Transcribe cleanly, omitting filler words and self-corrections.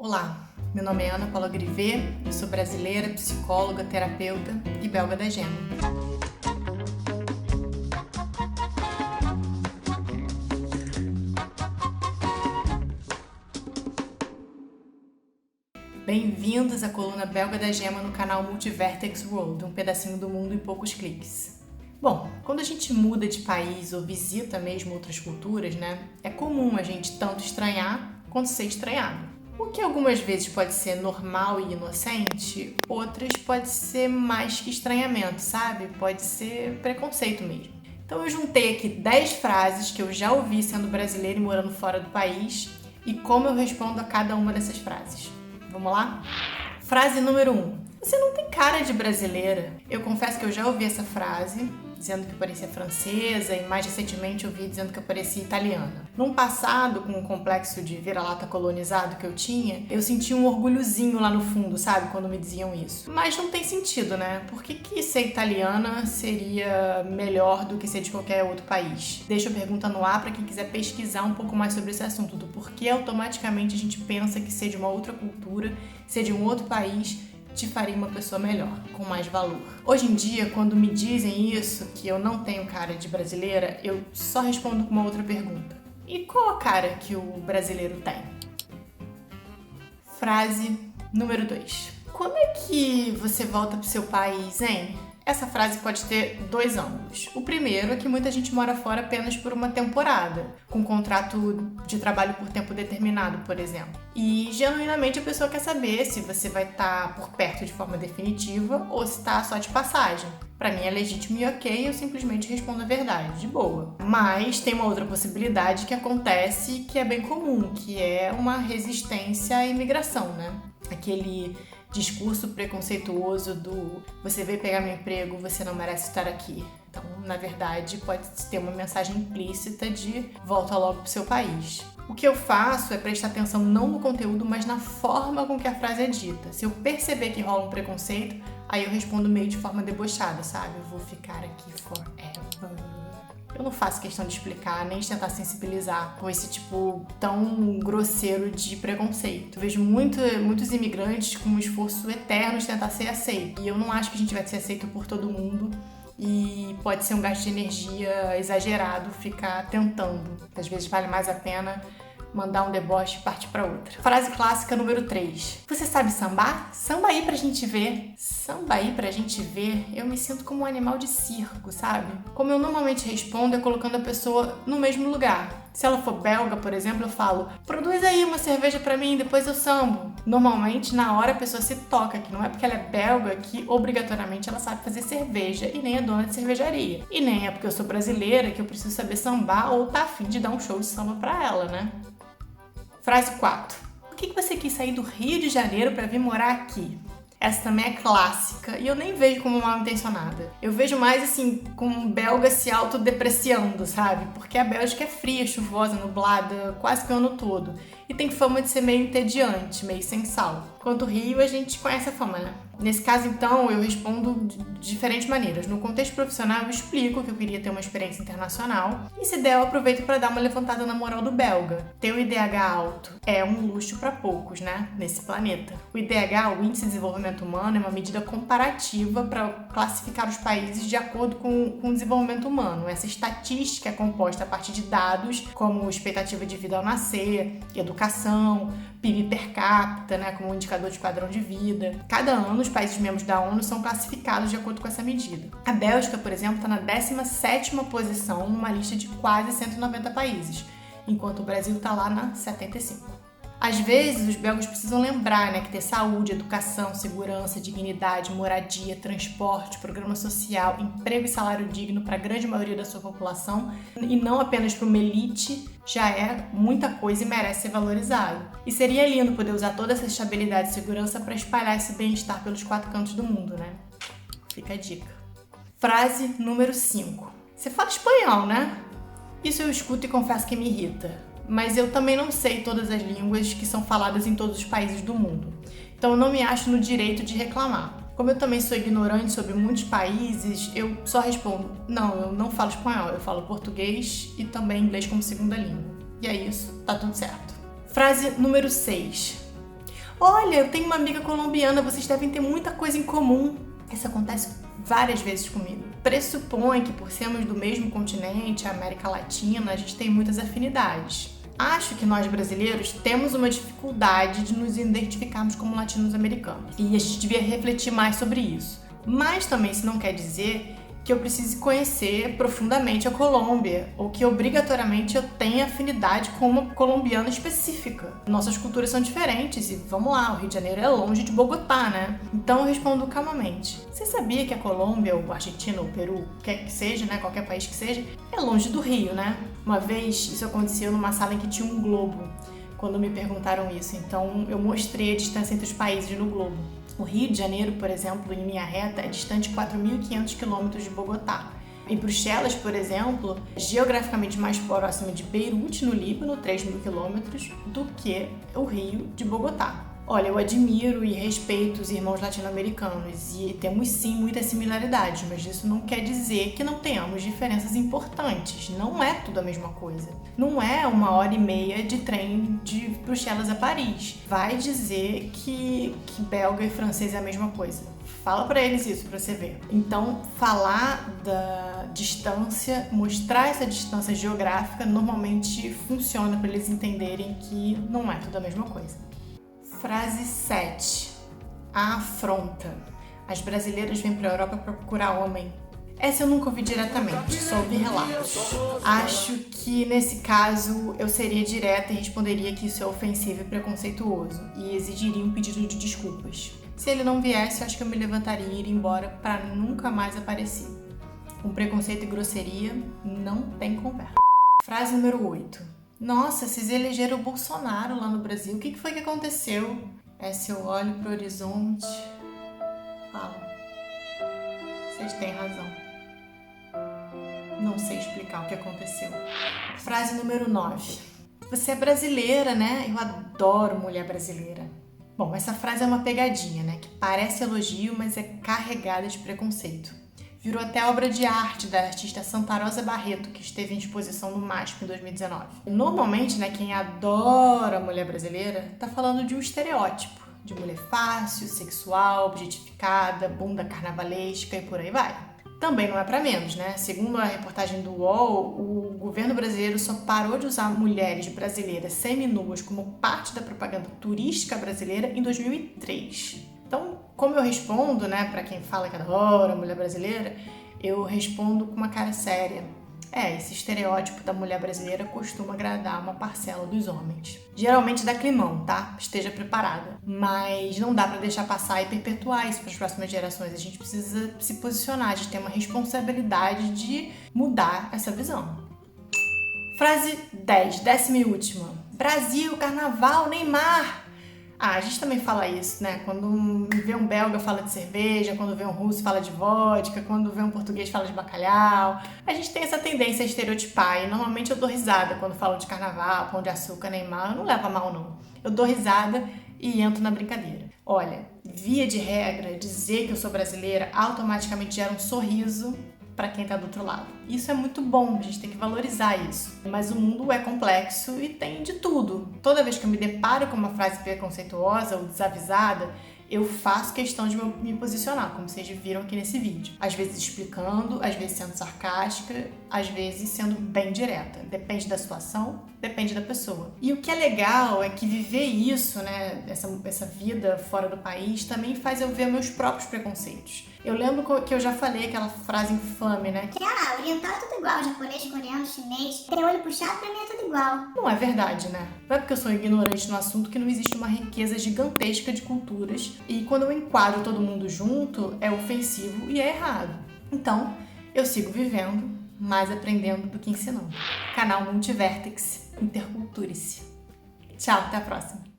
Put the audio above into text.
Olá, meu nome é Ana Paula Grivet, eu sou brasileira, psicóloga, terapeuta e belga da Gema. Bem-vindos à coluna belga da Gema no canal Multivertex World, um pedacinho do mundo em poucos cliques. Bom, quando a gente muda de país ou visita mesmo outras culturas, é comum a gente tanto estranhar quanto ser estranhado. O que algumas vezes pode ser normal e inocente, outras pode ser mais que estranhamento, sabe? Pode ser preconceito mesmo. Então eu juntei aqui 10 frases que eu já ouvi sendo brasileira e morando fora do país e como eu respondo a cada uma dessas frases. Vamos lá? Frase número 1. Você não tem cara de brasileira. Eu confesso que eu já ouvi essa frase, dizendo que eu parecia francesa, e mais recentemente eu ouvi dizendo que eu parecia italiana. Num passado, com um complexo de vira-lata colonizado que eu tinha, eu sentia um orgulhozinho lá no fundo, sabe? Quando me diziam isso. Mas não tem sentido, né? Por que ser italiana seria melhor do que ser de qualquer outro país? Deixo a pergunta no ar para quem quiser pesquisar um pouco mais sobre esse assunto, do porquê automaticamente a gente pensa que ser de uma outra cultura, ser de um outro país, te faria uma pessoa melhor, com mais valor. Hoje em dia, quando me dizem isso, que eu não tenho cara de brasileira, eu só respondo com uma outra pergunta. E qual a cara que o brasileiro tem? Frase número 2. Quando é que você volta pro seu país, hein? Essa frase pode ter dois ângulos. O primeiro é que muita gente mora fora apenas por uma temporada, com contrato de trabalho por tempo determinado, por exemplo. E, genuinamente, a pessoa quer saber se você vai estar por perto de forma definitiva ou se está só de passagem. Pra mim é legítimo e ok, eu simplesmente respondo a verdade, de boa. Mas tem uma outra possibilidade que acontece que é bem comum, que é uma resistência à imigração, Aquele discurso preconceituoso do você veio pegar meu emprego, você não merece estar aqui. Então, na verdade, pode ter uma mensagem implícita de volta logo pro seu país. O que eu faço é prestar atenção não no conteúdo, mas na forma com que a frase é dita. Se eu perceber que rola um preconceito, aí eu respondo meio de forma debochada, sabe? Eu vou ficar aqui forever. Eu não faço questão de explicar, nem de tentar sensibilizar com esse tipo tão grosseiro de preconceito. Eu vejo muitos imigrantes com um esforço eterno de tentar ser aceito. E eu não acho que a gente vai ser aceito por todo mundo. E pode ser um gasto de energia exagerado ficar tentando. Às vezes vale mais a pena mandar um deboche e partir pra outra. Frase clássica número 3. Você sabe sambar? Samba aí pra gente ver. Samba aí pra gente ver. Eu me sinto como um animal de circo, sabe? Como eu normalmente respondo é colocando a pessoa no mesmo lugar. Se ela for belga, por exemplo, eu falo: produz aí uma cerveja pra mim, depois eu sambo. Normalmente, na hora, a pessoa se toca, que não é porque ela é belga que obrigatoriamente ela sabe fazer cerveja e nem é dona de cervejaria. E nem é porque eu sou brasileira que eu preciso saber sambar ou tá afim de dar um show de samba pra ela, Frase 4. Por que você quis sair do Rio de Janeiro para vir morar aqui? Essa também é clássica e eu nem vejo como mal intencionada. Eu vejo mais assim, como um belga se autodepreciando, sabe? Porque a Bélgica é fria, chuvosa, nublada, quase que o ano todo. E tem fama de ser meio entediante, meio sem sal. Quanto o Rio, a gente conhece a fama, Nesse caso, então, eu respondo de diferentes maneiras. No contexto profissional, eu explico que eu queria ter uma experiência internacional. E se der, eu aproveito para dar uma levantada na moral do belga. Ter o IDH alto é um luxo para poucos, nesse planeta. O IDH, o Índice de Desenvolvimento Humano, é uma medida comparativa para classificar os países de acordo com o desenvolvimento humano. Essa estatística é composta a partir de dados como expectativa de vida ao nascer, educação, PIB per capita, como um indicador de padrão de vida. Cada ano, os países membros da ONU são classificados de acordo com essa medida. A Bélgica, por exemplo, está na 17ª posição numa lista de quase 190 países, enquanto o Brasil está lá na 75. Às vezes, os belgas precisam lembrar que ter saúde, educação, segurança, dignidade, moradia, transporte, programa social, emprego e salário digno para a grande maioria da sua população e não apenas para uma elite, já é muita coisa e merece ser valorizado. E seria lindo poder usar toda essa estabilidade e segurança para espalhar esse bem-estar pelos 4 cantos do mundo, Fica a dica. Frase número 5. Você fala espanhol, Isso eu escuto e confesso que me irrita. Mas eu também não sei todas as línguas que são faladas em todos os países do mundo. Então eu não me acho no direito de reclamar. Como eu também sou ignorante sobre muitos países, eu só respondo: não, eu não falo espanhol, eu falo português e também inglês como segunda língua. E é isso, tá tudo certo. Frase número 6. Olha, eu tenho uma amiga colombiana, vocês devem ter muita coisa em comum. Isso acontece várias vezes comigo. Pressupõe que por sermos do mesmo continente, a América Latina, a gente tem muitas afinidades. Acho que nós brasileiros temos uma dificuldade de nos identificarmos como latinos-americanos. E a gente devia refletir mais sobre isso. Mas também isso não quer dizer que eu precise conhecer profundamente a Colômbia ou que obrigatoriamente eu tenha afinidade com uma colombiana específica. Nossas culturas são diferentes e vamos lá, o Rio de Janeiro é longe de Bogotá, né? Então eu respondo calmamente. Você sabia que a Colômbia, ou a Argentina, ou o Peru, quer que seja, né, qualquer país que seja, é longe do Rio, né? Uma vez isso aconteceu numa sala em que tinha um globo, quando me perguntaram isso. Então eu mostrei a distância entre os países no globo. O Rio de Janeiro, por exemplo, em linha reta, é distante 4.500 quilômetros de Bogotá. Em Bruxelas, por exemplo, é geograficamente mais próximo de Beirute, no Líbano, 3.000 quilômetros, do que o Rio de Bogotá. Olha, eu admiro e respeito os irmãos latino-americanos e temos sim muitas similaridades, mas isso não quer dizer que não tenhamos diferenças importantes. Não é tudo a mesma coisa. Não é 1h30 de trem de Bruxelas a Paris. Vai dizer que belga e francês é a mesma coisa. Fala pra eles isso pra você ver. Então, falar da distância, mostrar essa distância geográfica, normalmente funciona para eles entenderem que não é tudo a mesma coisa. Frase 7. A afronta. As brasileiras vêm para a Europa para procurar homem. Essa eu nunca ouvi diretamente, só ouvi relatos. Acho que nesse caso eu seria direta e responderia que isso é ofensivo e preconceituoso e exigiria um pedido de desculpas. Se ele não viesse, acho que eu me levantaria e iria embora para nunca mais aparecer. Com preconceito e grosseria, não tem conversa. Frase número 8. Nossa, vocês elegeram o Bolsonaro lá no Brasil. O que foi que aconteceu? Se eu olho pro horizonte, falo. Vocês têm razão. Não sei explicar o que aconteceu. Frase número 9. Você é brasileira, né? Eu adoro mulher brasileira. Bom, essa frase é uma pegadinha, né? Que parece elogio, mas é carregada de preconceito. Virou até obra de arte da artista Santa Rosa Barreto, que esteve em exposição no MASP em 2019. Normalmente, né, quem adora a mulher brasileira tá falando de um estereótipo, de mulher fácil, sexual, objetificada, bunda carnavalesca e por aí vai. Também não é pra menos, né? Segundo a reportagem do UOL, o governo brasileiro só parou de usar mulheres brasileiras seminuas como parte da propaganda turística brasileira em 2003. Então, como eu respondo, né, pra quem fala que adora a mulher brasileira, eu respondo com uma cara séria. Esse estereótipo da mulher brasileira costuma agradar uma parcela dos homens. Geralmente dá climão, tá? Esteja preparada. Mas não dá pra deixar passar e perpetuar isso para as próximas gerações. A gente precisa se posicionar, de ter uma responsabilidade de mudar essa visão. Frase 10, 10ª e última. Brasil, carnaval, Neymar! A gente também fala isso, né? Quando vê um belga fala de cerveja, quando vê um russo fala de vodka, quando vê um português fala de bacalhau. A gente tem essa tendência a estereotipar e normalmente eu dou risada quando falam de carnaval, pão de açúcar, Neymar. Eu não levo a mal, não. Eu dou risada e entro na brincadeira. Olha, via de regra, dizer que eu sou brasileira automaticamente gera um sorriso para quem tá do outro lado. Isso é muito bom, a gente tem que valorizar isso. Mas o mundo é complexo e tem de tudo. Toda vez que eu me deparo com uma frase preconceituosa ou desavisada, eu faço questão de me posicionar, como vocês viram aqui nesse vídeo. Às vezes explicando, às vezes sendo sarcástica, às vezes sendo bem direta. Depende da situação, depende da pessoa. E o que é legal é que viver isso, né, essa vida fora do país, também faz eu ver meus próprios preconceitos. Eu lembro que eu já falei aquela frase infame, né? Oriental é tudo igual, japonês, coreano, chinês, tem olho puxado, pra mim é tudo igual. Não é verdade, né? Não é porque eu sou ignorante no assunto que não existe uma riqueza gigantesca de culturas e quando eu enquadro todo mundo junto, é ofensivo e é errado. Então, eu sigo vivendo, mais aprendendo do que ensinando. Canal Multivertex, interculture-se. Tchau, até a próxima.